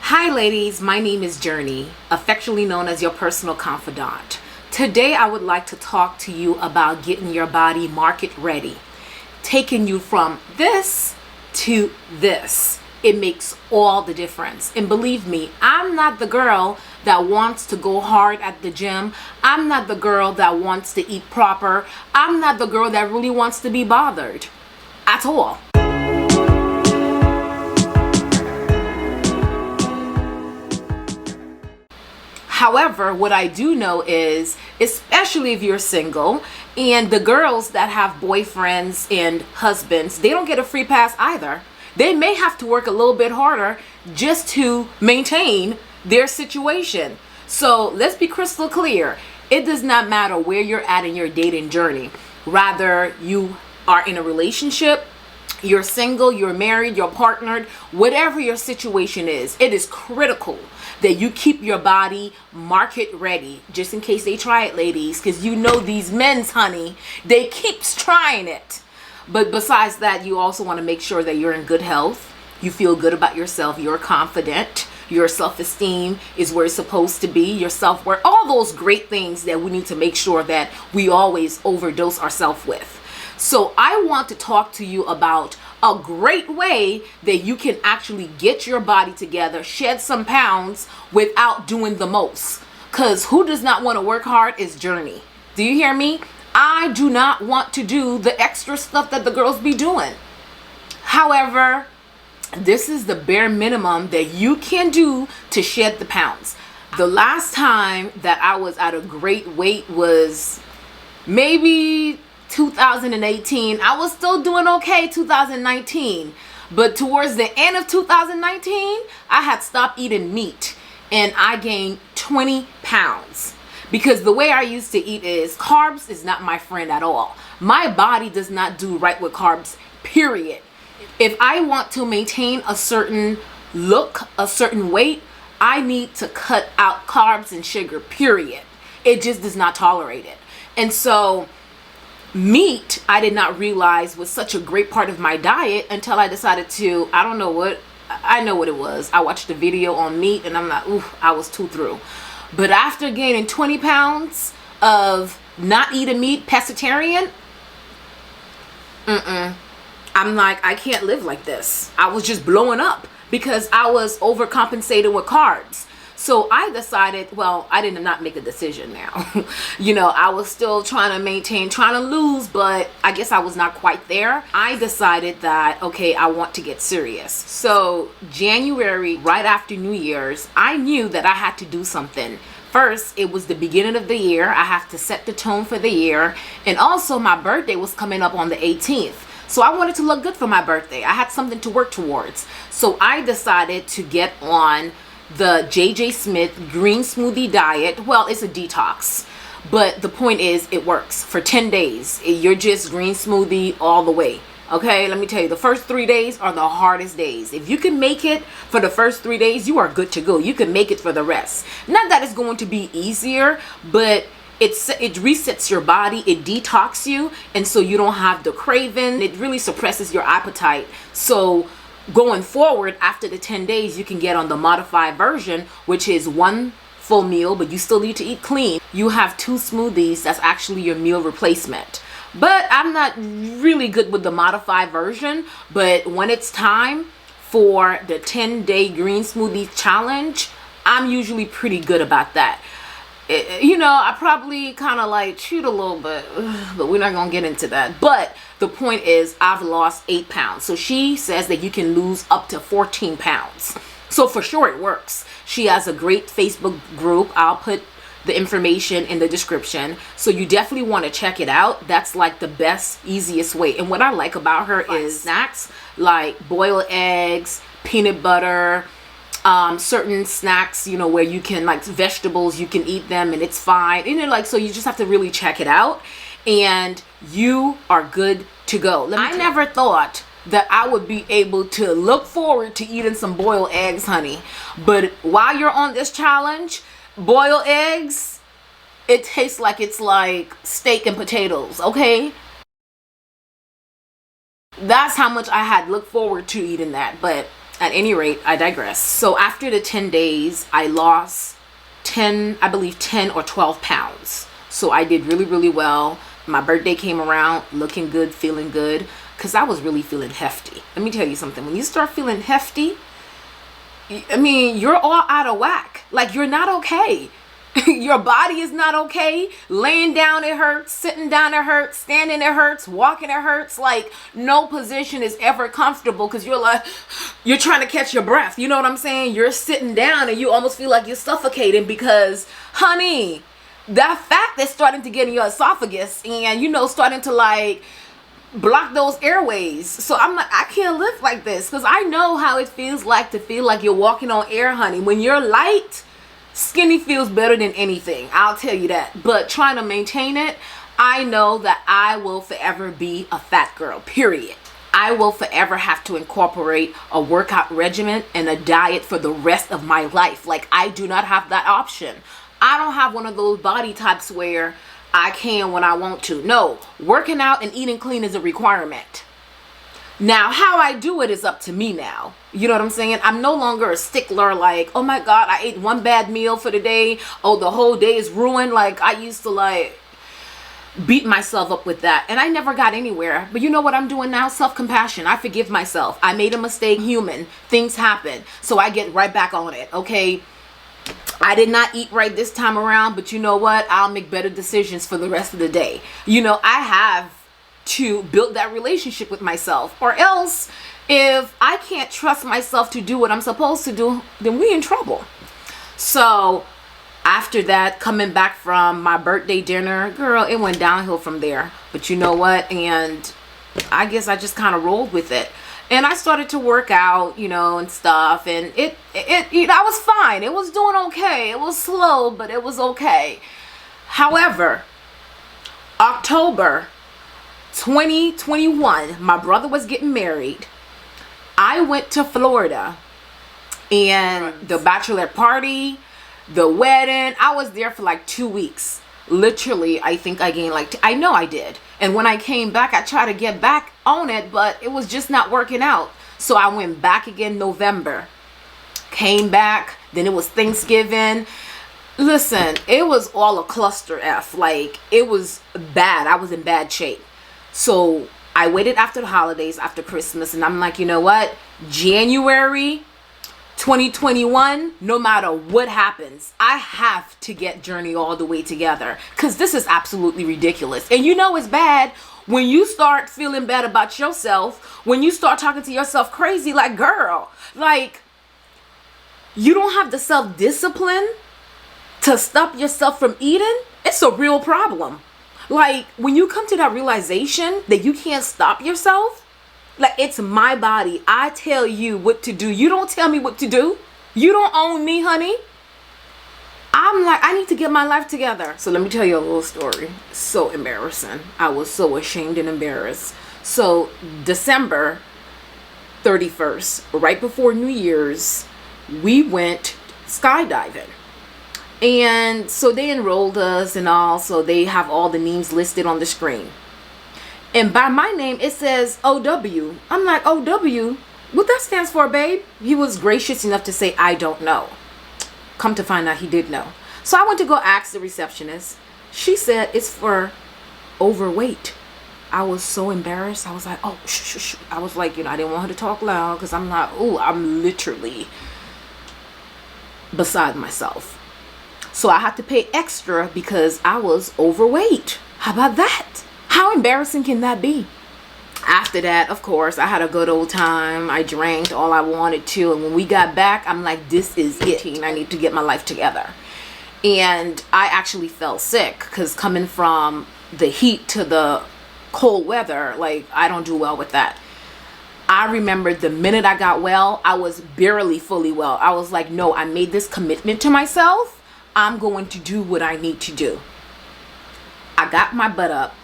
Hi ladies, my name is Journey, affectionately known as your personal confidant. Today I would like to talk to you about getting your body market ready, taking you from this to this. It makes all the difference. And believe me, I'm not the girl that wants to go hard at the gym. I'm not the girl that wants to eat proper. I'm not the girl that really wants to be bothered at all. However, what I do know is, especially if you're single, and the girls that have boyfriends and husbands, they don't get a free pass either. They may have to work a little bit harder just to maintain their situation. So let's be crystal clear. It does not matter where you're at in your dating journey. Rather, you are in a relationship, you're single, you're married, you're partnered, whatever your situation is, it is critical that you keep your body market ready, just in case they try it, ladies, because you know these men's, honey, they keeps trying it. But besides that, you also want to make sure that you're in good health, you feel good about yourself, you're confident, your self-esteem is where it's supposed to be, your self-worth, all those great things that we need to make sure that we always overdose ourselves with. So I want to talk to you about a great way that you can actually get your body together, shed some pounds without doing the most. Because who does not want to work hard is Journey. Do you hear me? I do not want to do the extra stuff that the girls be doing. However, this is the bare minimum that you can do to shed the pounds. The last time that I was at a great weight was maybe 2018. I was still doing okay 2019, but towards the end of 2019 I had stopped eating meat and I gained 20 pounds because the way I used to eat is carbs is not my friend at all. My body does not do right with carbs, period. If I want to maintain a certain look, a certain weight, I need to cut out carbs and sugar, period. It just does not tolerate it. And so meat, I did not realize was such a great part of my diet until I decided to, I know what it was. I watched a video on meat and I'm like, ooh, I was too through. But after gaining 20 pounds of not eating meat, pescatarian, I'm like, I can't live like this. I was just blowing up because I was overcompensating with carbs. So I decided, well, I did not make a decision now. I was still trying to maintain, trying to lose, but I guess I was not quite there. I decided that, okay, I want to get serious. So January, right after New Year's, I knew that I had to do something. First, it was the beginning of the year. I have to set the tone for the year. And also my birthday was coming up on the 18th. So I wanted to look good for my birthday. I had something to work towards. So I decided to get on the JJ Smith green smoothie diet. Well, it's a detox, but the point is it works for 10 days. You're just green smoothie all the way. Okay, let me tell you, the first 3 days are the hardest days. If you can make it for the first 3 days, you are good to go. You can make it for the rest. Not that it's going to be easier, but it resets your body, it detox you, and so you don't have the craving. It really suppresses your appetite. So going forward, after the 10 days, you can get on the modified version, which is one full meal, but you still need to eat clean. You have 2 smoothies. That's actually your meal replacement. But I'm not really good with the modified version. But when it's time for the 10-day green smoothie challenge, I'm usually pretty good about that. I probably kind of like cheat a little bit, but we're not going to get into that. But the point is, I've lost 8 pounds. So she says that you can lose up to 14 pounds. So for sure it works. She has a great Facebook group. I'll put the information in the description. So you definitely want to check it out. That's like the best, easiest way. And what I like about her is snacks like boiled eggs, peanut butter, certain snacks, where you can, like vegetables, you can eat them and it's fine. So you just have to really check it out and you are good to go. I never thought that I would be able to look forward to eating some boiled eggs, honey. But while you're on this challenge, boiled eggs, it tastes like it's like steak and potatoes, okay? That's how much I had looked forward to eating that. But At any rate, I digress. So after the 10 days, I lost 10, I believe 10 or 12 pounds. So I did really, really well. My birthday came around, looking good, feeling good, because I was really feeling hefty. Let me tell you something. When you start feeling hefty, I mean, you're all out of whack. Like, you're not okay. Your body is not okay. Laying down, it hurts. Sitting down, it hurts. Standing, it hurts. Walking, it hurts. Like, no position is ever comfortable because you're like, you're trying to catch your breath. You know what I'm saying? You're sitting down and you almost feel like you're suffocating because, honey, that fat that's starting to get in your esophagus and, you know, starting to like block those airways. So I'm like, I can't live like this, because I know how it feels like to feel like you're walking on air, honey. When you're light, skinny feels better than anything, I'll tell you that. But trying to maintain it, I know that I will forever be a fat girl, period. I will forever have to incorporate a workout regimen and a diet for the rest of my life. Like, I do not have that option. I don't have one of those body types where I can when I want to. No, working out and eating clean is a requirement. Now, how I do it is up to me now. You know what I'm saying? I'm no longer a stickler like, oh my God, I ate one bad meal for the day. Oh, the whole day is ruined. Like, I used to like beat myself up with that. And I never got anywhere. But you know what I'm doing now? Self-compassion. I forgive myself. I made a mistake. Human. Things happen. So I get right back on it. Okay. I did not eat right this time around, but you know what? I'll make better decisions for the rest of the day. You know, I have to build that relationship with myself, or else if I can't trust myself to do what I'm supposed to do, then we in trouble. So after that, coming back from my birthday dinner, girl, it went downhill from there. But you know what? And I guess I just kind of rolled with it. And I started to work out, you know, and stuff. And it I was fine. It was doing okay. It was slow, but it was okay. However, October 2021, my brother was getting married. I went to Florida, and the bachelorette party, the wedding, I was there for like 2 weeks. Literally, I think I gained like, I know I did. And when I came back, I tried to get back on it, but it was just not working out. So I went back again November. Came back, then it was Thanksgiving. Listen, it was all a cluster F. Like, it was bad. I was in bad shape. So I waited after the holidays, after Christmas, and I'm like, you know what? January 2021, no matter what happens, I have to get Journey all the way together, because this is absolutely ridiculous. And you know it's bad when you start feeling bad about yourself, when you start talking to yourself crazy, like, girl, like, you don't have the self-discipline to stop yourself from eating. It's a real problem. Like, when you come to that realization that you can't stop yourself, like, it's my body. I tell you what to do. You don't tell me what to do. You don't own me, honey. I'm like, I need to get my life together. So let me tell you a little story. So embarrassing. I was so ashamed and embarrassed. So December 31st, right before New Year's, we went skydiving. And so they enrolled us and all. So they have all the names listed on the screen. And by my name, it says OW. I'm like, OW? What that stands for, babe? He was gracious enough to say, I don't know. Come to find out, he did know. So I went to go ask the receptionist. She said it's for overweight. I was so embarrassed. I was like, oh, shh. I was like, you know, I didn't want her to talk loud because I'm not, I'm literally beside myself. So I had to pay extra because I was overweight. How about that? How embarrassing can that be? After that, of course, I had a good old time. I drank all I wanted to. And when we got back, I'm like, this is it. I need to get my life together. And I actually fell sick because coming from the heat to the cold weather, like, I don't do well with that. I remember the minute I got well, I was barely fully well. I was like, no, I made this commitment to myself. I'm going to do what I need to do. I got my butt up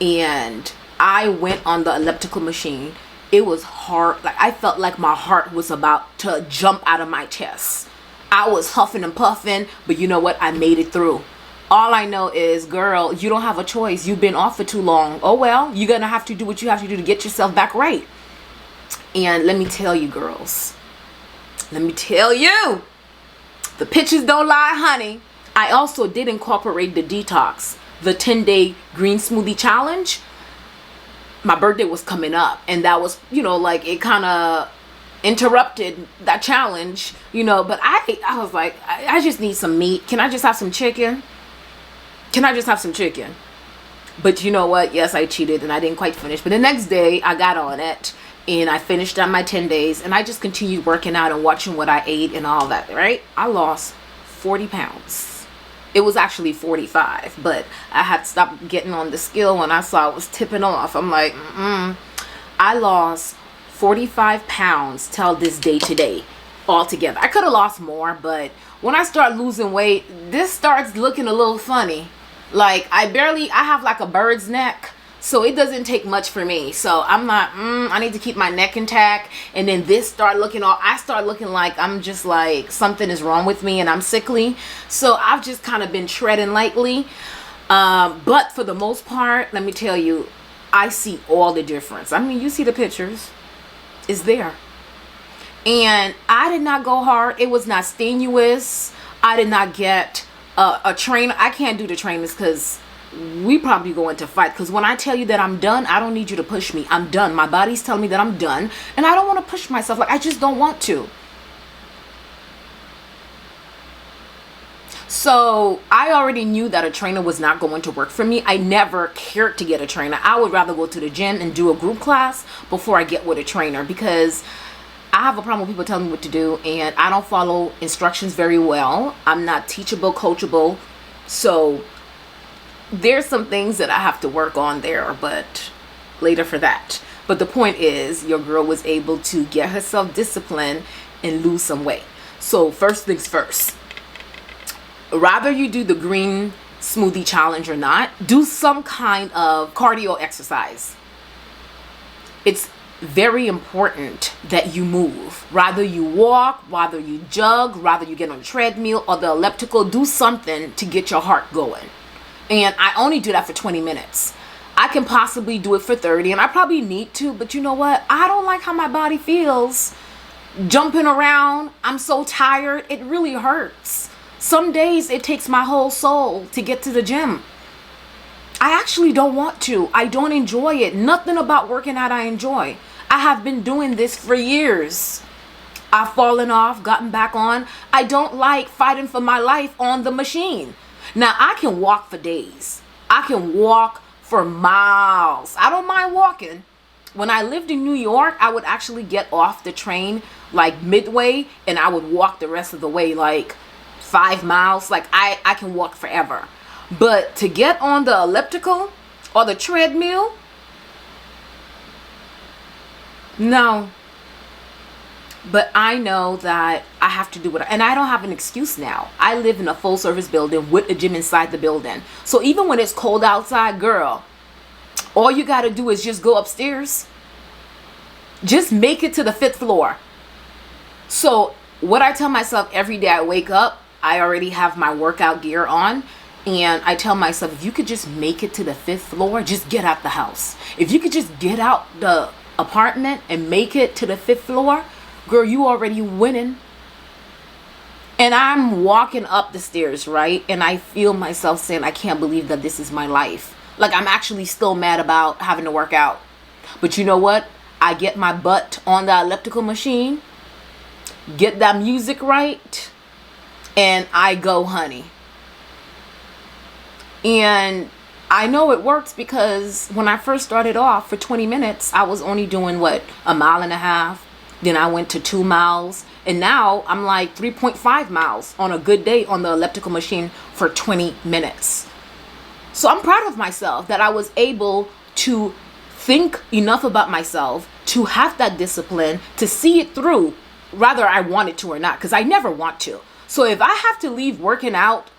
and I went on the elliptical machine. It was hard. Like, I felt like my heart was about to jump out of my chest. I was huffing and puffing, but you know what? I made it through. All I know is, girl, you don't have a choice. You've been off for too long. Oh, well, you're going to have to do what you have to do to get yourself back right. And let me tell you, girls, let me tell you, the pictures don't lie, honey. I also did incorporate the detox, the 10-day green smoothie challenge. My birthday was coming up, and that was, like, it kind of interrupted that challenge, but I was like, I just need some meat. Can I just have some chicken? But you know what? Yes, I cheated and I didn't quite finish. But the next day I got on it and I finished on my 10 days and I just continued working out and watching what I ate and all that, right? I lost 40 pounds. It was actually 45, but I had stopped getting on the scale when I saw it was tipping off. I'm like, I lost 45 pounds till this day today altogether. I could have lost more, but when I start losing weight, this starts looking a little funny. Like I have like a bird's neck, so it doesn't take much for me. So I'm like, I need to keep my neck intact. And then I start looking like I'm just like something is wrong with me and I'm sickly. So I've just kind of been treading lightly. But for the most part, let me tell you, I see all the difference. I mean, you see the pictures. It's there. And I did not go hard. It was not strenuous. I did not get a trainer. I can't do the trainers because we probably go into fight. Because when I tell you that I'm done, I don't need you to push me. I'm done. My body's telling me that I'm done. And I don't want to push myself. Like, I just don't want to. So I already knew that a trainer was not going to work for me. I never cared to get a trainer. I would rather go to the gym and do a group class before I get with a trainer, because I have a problem with people telling me what to do and I don't follow instructions very well. I'm not teachable, coachable. So there's some things that I have to work on there, but later for that. But the point is, your girl was able to get herself disciplined and lose some weight. So first things first, rather you do the green smoothie challenge or not, do some kind of cardio exercise. It's very important that you move. Rather you walk, rather you jog, rather you get on a treadmill or the elliptical, do something to get your heart going. And I only do that for 20 minutes. I can possibly do it for 30, and I probably need to, but you know what? I don't like how my body feels jumping around. I'm so tired. It really hurts. Some days it takes my whole soul to get to the gym. I actually don't want to. I don't enjoy it. Nothing about working out I enjoy. I have been doing this for years. I've fallen off, gotten back on. I don't like fighting for my life on the machine. Now, I can walk for days. I can walk for miles. I don't mind walking. When I lived in New York, I would actually get off the train like midway and I would walk the rest of the way, like 5 miles. Like I can walk forever. But to get on the elliptical or the treadmill, no. But I know that I have to do it, and I don't have an excuse now. I live in a full service building with a gym inside the building. So even when it's cold outside, girl, all you got to do is just go upstairs. Just make it to the 5th floor. So what I tell myself every day I wake up, I already have my workout gear on. And I tell myself, if you could just make it to the 5th floor, just get out the house. If you could just get out the apartment and make it to the 5th floor, girl, you already winning. And I'm walking up the stairs, right? And I feel myself saying, I can't believe that this is my life. Like, I'm actually still mad about having to work out. But you know what? I get my butt on the elliptical machine, get that music right, and I go, honey. And I know it works because when I first started off for 20 minutes, I was only doing a mile and a half. Then I went to 2 miles. And now I'm like 3.5 miles on a good day on the elliptical machine for 20 minutes. So I'm proud of myself that I was able to think enough about myself to have that discipline, to see it through, whether I wanted to or not, because I never want to. So if I have to leave working out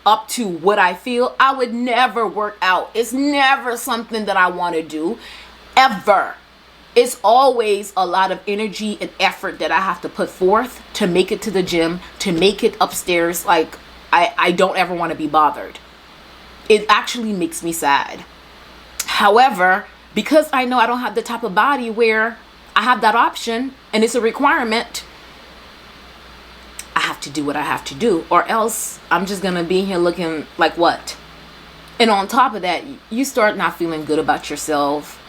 up to what I feel, I would never work out. It's never something that I want to do, ever. It's always a lot of energy and effort that I have to put forth to make it to the gym, to make it upstairs. Like, I don't ever want to be bothered. It actually makes me sad. However, because I know I don't have the type of body where I have that option and it's a requirement, have to do what I have to do, or else I'm just gonna be here looking like what? And on top of that, you start not feeling good about yourself.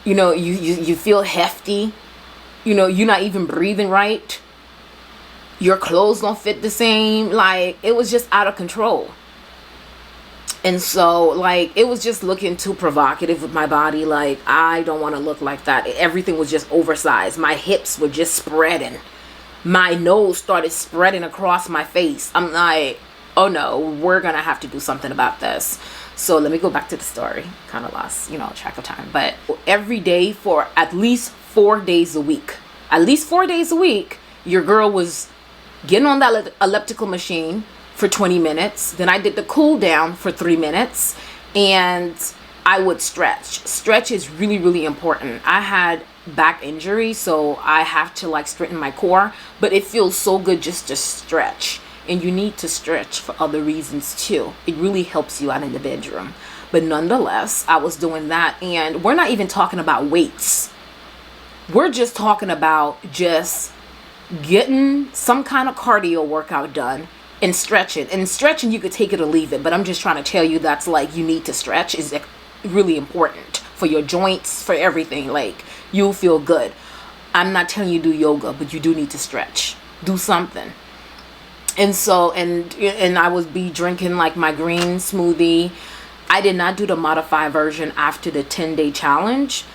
You feel hefty. You're not even breathing right. Your clothes don't fit the same. Like, it was just out of control. And so, like, it was just looking too provocative with my body. Like, I don't want to look like that. Everything was just oversized. My hips were just spreading. My nose started spreading across my face. I'm like, oh no, we're going to have to do something about this. So let me go back to the story. Kind of lost, track of time. But every day for at least 4 days a week. At least 4 days a week, your girl was getting on that elliptical machine for 20 minutes. Then I did the cool down for 3 minutes, and I would stretch. Stretch is really, really important. I had back injury, so I have to like straighten my core, but it feels so good just to stretch. And you need to stretch for other reasons too. It really helps you out in the bedroom. But nonetheless, I was doing that, and we're not even talking about weights. We're just talking about just getting some kind of cardio workout done and stretching. And stretching, you could take it or leave it, but I'm just trying to tell you that's like, you need to stretch. Is really important for your joints, for everything. Like, you'll feel good. I'm not telling you do yoga, but you do need to stretch. Do something. And so, and I would be drinking like my green smoothie. I did not do the modified version after the 10-day challenge,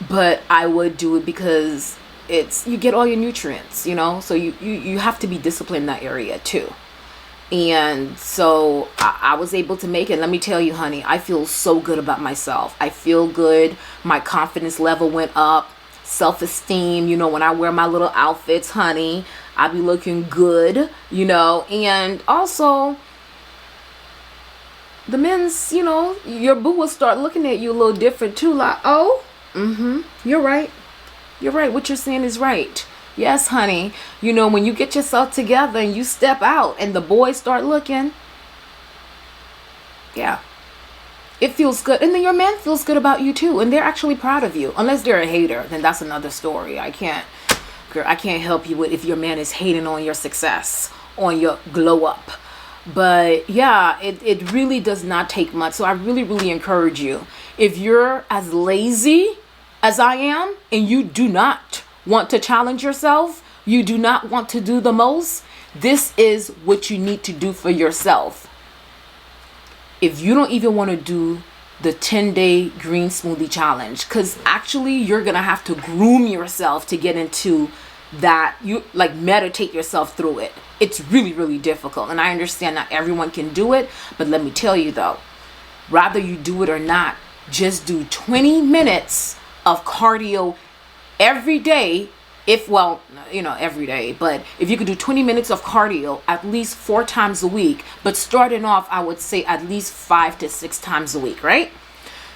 but I would do it because you get all your nutrients, so you have to be disciplined in that area too. And so I was able to make it. Let me tell you, honey, I feel so good about myself. I feel good. My confidence level went up. Self-esteem, when I wear my little outfits, honey, I be looking good, and also the men's, your boo will start looking at you a little different too. Like, oh, you're right. What you're saying is right. Yes, honey. When you get yourself together and you step out and the boys start looking, yeah, it feels good. And then your man feels good about you too. And they're actually proud of you. Unless they're a hater, then that's another story. I can't help you with if your man is hating on your success, on your glow up. But yeah, it really does not take much. So I really, really encourage you. If you're as lazy as I am, and you do not want to challenge yourself, you do not want to do the most, this is what you need to do for yourself. If you don't even want to do the 10-day green smoothie challenge, because actually you're going to have to groom yourself to get into that. You like meditate yourself through it. It's really, really difficult. And I understand not everyone can do it, but let me tell you though, rather you do it or not, just do 20 minutes of cardio every day. Every day, but if you could do 20 minutes of cardio at least 4 times a week, but starting off, I would say at least 5 to 6 times a week, right?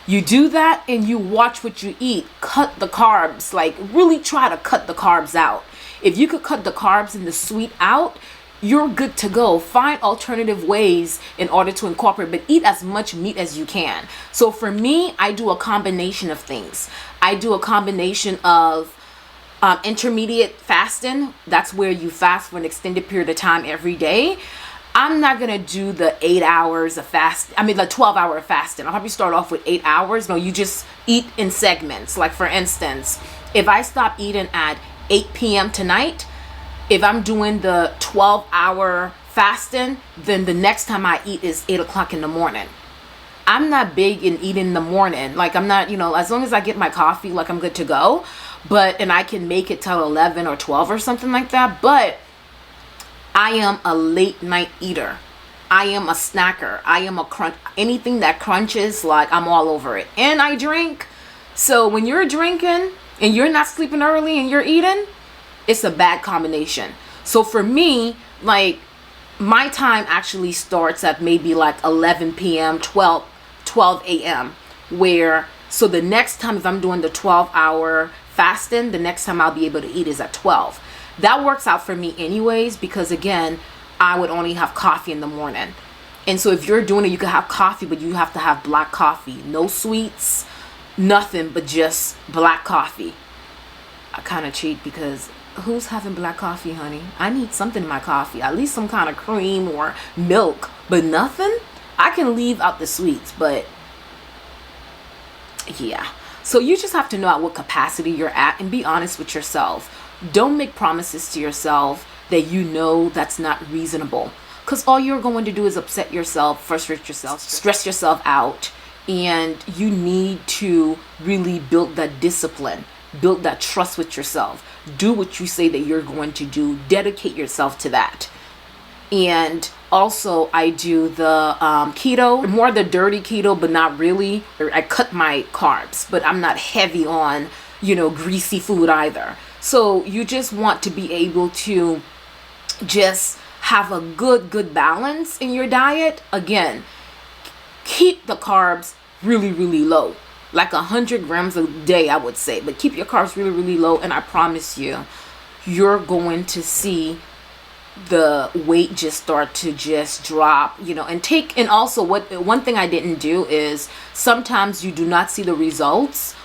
You do that and you watch what you eat. Cut the carbs, like really try to cut the carbs out. If you could cut the carbs and the sweet out, you're good to go. Find alternative ways in order to incorporate, but eat as much meat as you can. So for me, I do a combination of things. I do a combination of intermediate fasting. That's where you fast for an extended period of time every day. I'm not going to do the 8 hours of fast. I mean, the 12-hour fasting. I'll probably start off with 8 hours. No, you just eat in segments. Like for instance, if I stop eating at 8 p.m. tonight, if I'm doing the 12-hour fasting, then the next time I eat is 8 o'clock in the morning. I'm not big in eating in the morning. Like I'm not, as long as I get my coffee, like I'm good to go. And I can make it till 11 or 12 or something like that. But I am a late night eater. I am a snacker. I am a crunch. Anything that crunches, like I'm all over it. And I drink. So when you're drinking and you're not sleeping early and you're eating, it's a bad combination. So for me, like my time actually starts at maybe like 11 p.m., 12 a.m. So the next time if I'm doing the 12-hour fasting, the next time I'll be able to eat is at 12. That works out for me anyways, because again, I would only have coffee in the morning. And so if you're doing it, you can have coffee, but you have to have black coffee. No sweets, nothing but just black coffee. I kind of cheat because Who's having black coffee, honey? I need something in my coffee, at least some kind of cream or milk, but nothing. I can leave out the sweets, but yeah. So you just have to know at what capacity you're at and be honest with yourself. Don't make promises to yourself that you know that's not reasonable, because all you're going to do is upset yourself, frustrate yourself, stress yourself out. And you need to really build that discipline, build that trust with yourself. Do what you say that you're going to do. Dedicate yourself to that. And also I do the keto, more the dirty keto, but not really. I cut my carbs, but I'm not heavy on, greasy food either. So you just want to be able to just have a good balance in your diet. Again, keep the carbs really, really low, like 100 grams a day, I would say, but keep your carbs really, really low. And I promise you, you're going to see the weight just start to just drop, and also one thing I didn't do is sometimes you do not see the results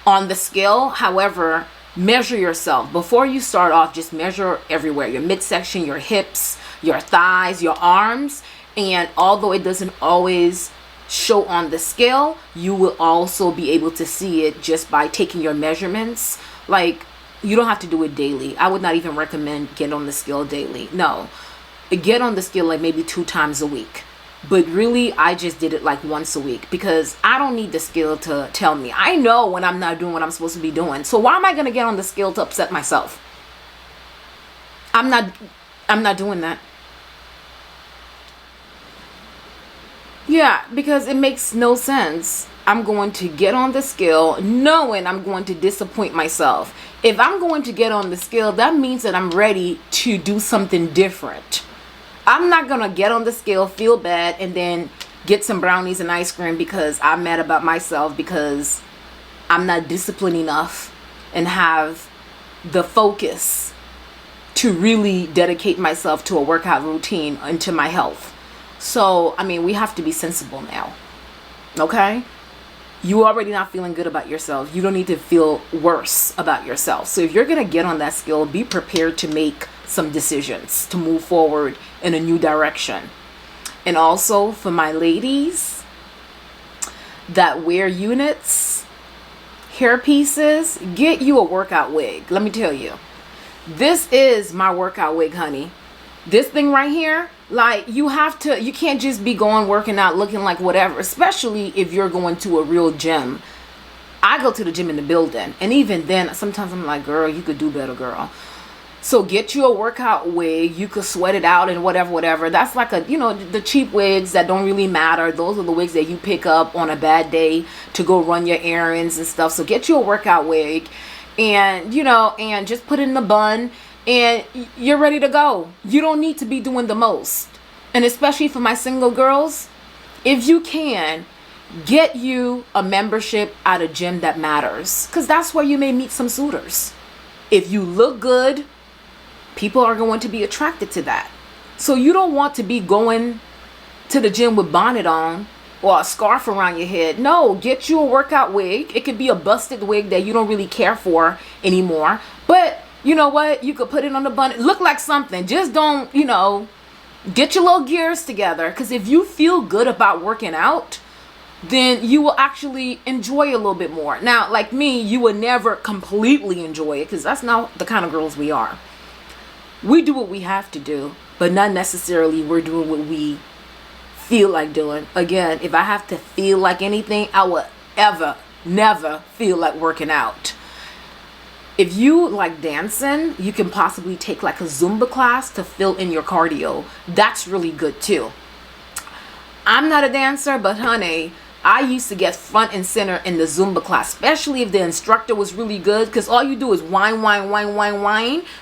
on the scale. However, measure yourself before you start off. Just measure everywhere, your midsection, your hips, your thighs, your arms. And although it doesn't always show on the scale, you will also be able to see it just by taking your measurements. Like, you don't have to do it daily. I would not even recommend get on the scale daily. No, get on the scale like maybe 2 times a week. But really, I just did it like once a week because I don't need the scale to tell me. I know when I'm not doing what I'm supposed to be doing. So why am I going to get on the scale to upset myself? I'm not doing that. Yeah, because it makes no sense. I'm going to get on the scale knowing I'm going to disappoint myself. If I'm going to get on the scale, that means that I'm ready to do something different. I'm not going to get on the scale, feel bad, and then get some brownies and ice cream because I'm mad about myself because I'm not disciplined enough and have the focus to really dedicate myself to a workout routine and to my health. So, we have to be sensible now. Okay? You already not feeling good about yourself. You don't need to feel worse about yourself. So if you're going to get on that scale, be prepared to make some decisions to move forward in a new direction. And also for my ladies that wear units, hair pieces, get you a workout wig. Let me tell you, this is my workout wig, honey. This thing right here, like, you can't just be working out looking like whatever, especially if you're going to a real gym. I go to the gym in the building, and even then, sometimes I'm like, girl, you could do better, girl. So get you a workout wig. You could sweat it out and whatever. That's like the cheap wigs that don't really matter. Those are the wigs that you pick up on a bad day to go run your errands and stuff. So get you a workout wig and, and just put it in the bun. And you're ready to go. You don't need to be doing the most. And especially for my single girls, if you can, get you a membership at a gym that matters. Because that's where you may meet some suitors. If you look good, people are going to be attracted to that. So you don't want to be going to the gym with bonnet on or a scarf around your head. No, get you a workout wig. It could be a busted wig that you don't really care for anymore. But you know what? You could put it on the bun. Look like something. Just don't, get your little gears together. Because if you feel good about working out, then you will actually enjoy it a little bit more. Now, like me, you would never completely enjoy it because that's not the kind of girls we are. We do what we have to do, but not necessarily we're doing what we feel like doing. Again, if I have to feel like anything, I will never feel like working out. If you like dancing, you can possibly take like a Zumba class to fill in your cardio. That's really good too. I'm not a dancer, but honey, I used to get front and center in the Zumba class, especially if the instructor was really good, because all you do is whine.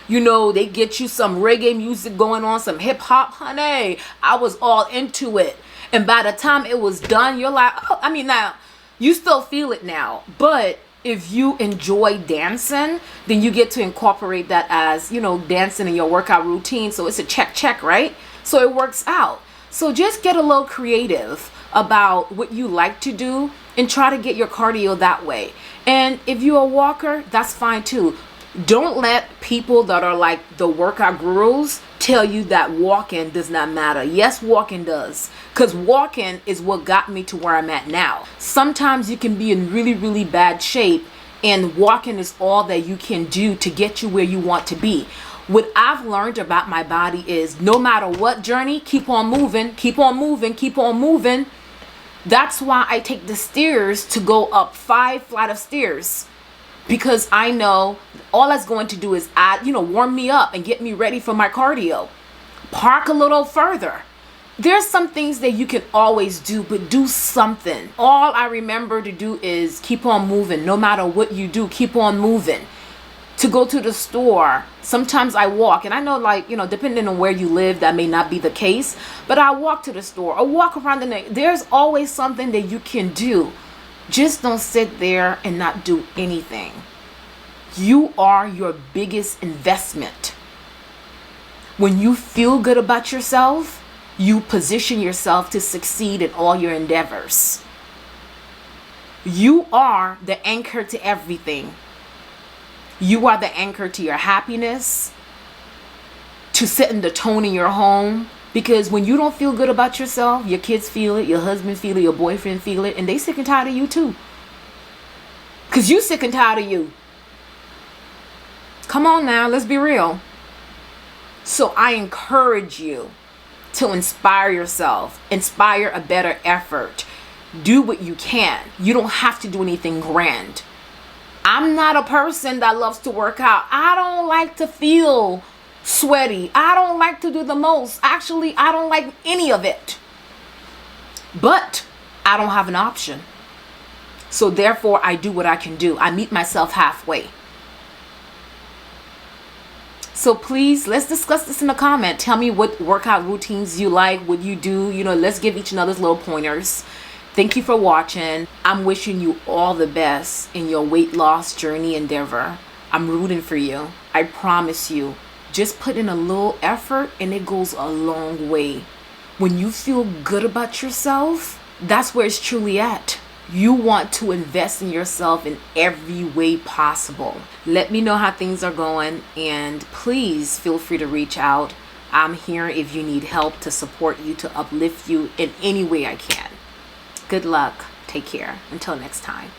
They get you some reggae music going on, some hip hop, honey. I was all into it. And by the time it was done, you're like, now you still feel it now, but if you enjoy dancing, then you get to incorporate that as, dancing in your workout routine. So it's a check, right? So it works out. So just get a little creative about what you like to do and try to get your cardio that way. And if you're a walker, that's fine too. Don't let people that are like the workout gurus tell you that walking does not matter. Yes, walking does. Because walking is what got me to where I'm at now. Sometimes you can be in really, really bad shape, and walking is all that you can do to get you where you want to be. What I've learned about my body is no matter what journey, keep on moving, keep on moving, keep on moving. That's why I take the stairs to go up 5 flights of stairs. Because I know all that's going to do is warm me up and get me ready for my cardio. Park a little further. There's some things that you can always do, but do something. All I remember to do is keep on moving. No matter what you do, keep on moving. To go to the store, sometimes I walk, and I know, depending on where you live, that may not be the case, but I walk to the store or walk around the night. There's always something that you can do. Just don't sit there and not do anything. You are your biggest investment. When you feel good about yourself, you position yourself to succeed in all your endeavors. You are the anchor to everything. You are the anchor to your happiness, to setting the tone in your home. Because when you don't feel good about yourself, your kids feel it, your husband feel it, your boyfriend feel it, and they sick and tired of you too. Because you sick and tired of you. Come on now, let's be real. So I encourage you to inspire yourself, inspire a better effort. Do what you can. You don't have to do anything grand. I'm not a person that loves to work out. I don't like to feel sweaty. I don't like to do the most. Actually, I don't like any of it. But I don't have an option. So therefore, I do what I can do. I meet myself halfway. So please, let's discuss this in the comment. Tell me what workout routines you like, what you do. Let's give each other's little pointers. Thank you for watching. I'm wishing you all the best in your weight loss journey endeavor. I'm rooting for you. I promise you. Just put in a little effort and it goes a long way. When you feel good about yourself, that's where it's truly at. You want to invest in yourself in every way possible. Let me know how things are going, and please feel free to reach out. I'm here if you need help to support you, to uplift you in any way I can. Good luck. Take care. Until next time.